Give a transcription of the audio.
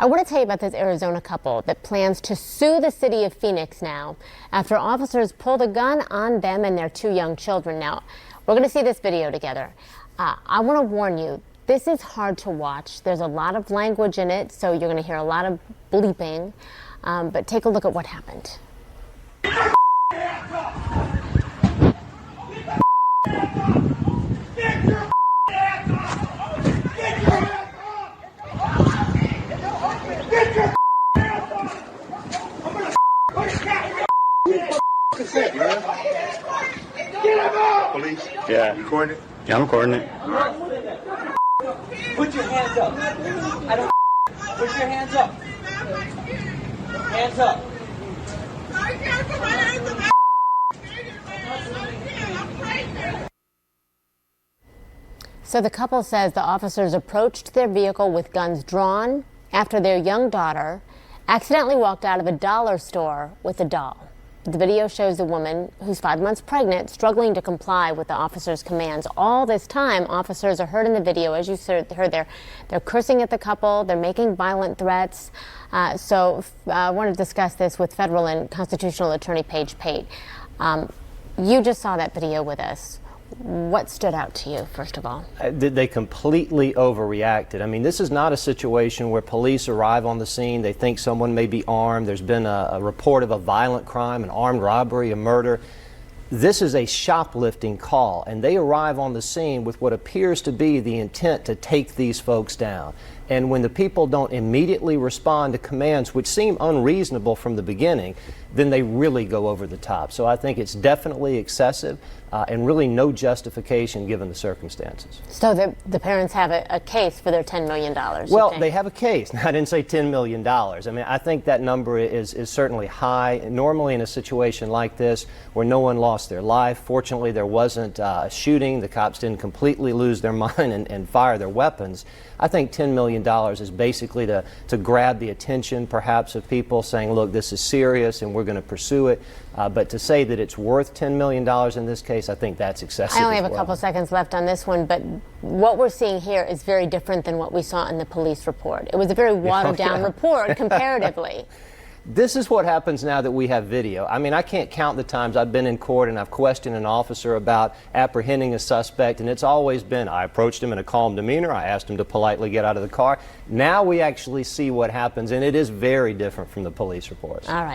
I want to tell you about this Arizona couple that plans to sue the city of Phoenix now after officers pulled a gun on them and their two young children. Now, we're going to see this video together. I want to warn you, this is hard to watch. There's a lot of language in it, so you're going to hear a lot of bleeping. But take a look at what happened. Police? Yeah. You recording it? Yeah, I'm recording it. Put your hands up. I don't. Put your hands up. Hands up. I can't put my hands up. So the couple says the officers approached their vehicle with guns drawn after their young daughter accidentally walked out of a dollar store with a doll. The video shows the woman, who's 5 months pregnant, struggling to comply with the officers' commands. All this time, officers are heard in the video. As you heard, they're cursing at the couple. They're making violent threats. So I want to discuss this with federal and constitutional attorney Page Pate. You just saw that video with us. What stood out to you, first of all? They completely overreacted. I mean, this is not a situation where police arrive on the scene, they think someone may be armed, there's been a report of a violent crime, an armed robbery, a murder. This is a shoplifting call, and they arrive on the scene with what appears to be the intent to take these folks down. And when the people don't immediately respond to commands which seem unreasonable from the beginning, then they really go over the top. So I think it's definitely excessive and really no justification given the circumstances. So the parents have a case for their $10 million. Well, they have a case. I didn't say $10 million. I mean, I think that number is certainly high. Normally in a situation like this where no one lost their life, fortunately there wasn't a shooting, the cops didn't completely lose their mind and fire their weapons. I think $10 million is basically to grab the attention perhaps of people saying, look, this is serious and we're going to pursue it. But to say that it's worth $10 million in this case, I think that's excessive. I only have a couple seconds left on this one, but what we're seeing here is very different than what we saw in the police report. It was a very watered down report comparatively. This is what happens now that we have video. I mean, I can't count the times I've been in court and I've questioned an officer about apprehending a suspect, and it's always been, I approached him in a calm demeanor, I asked him to politely get out of the car. Now we actually see what happens, and it is very different from the police reports. All right.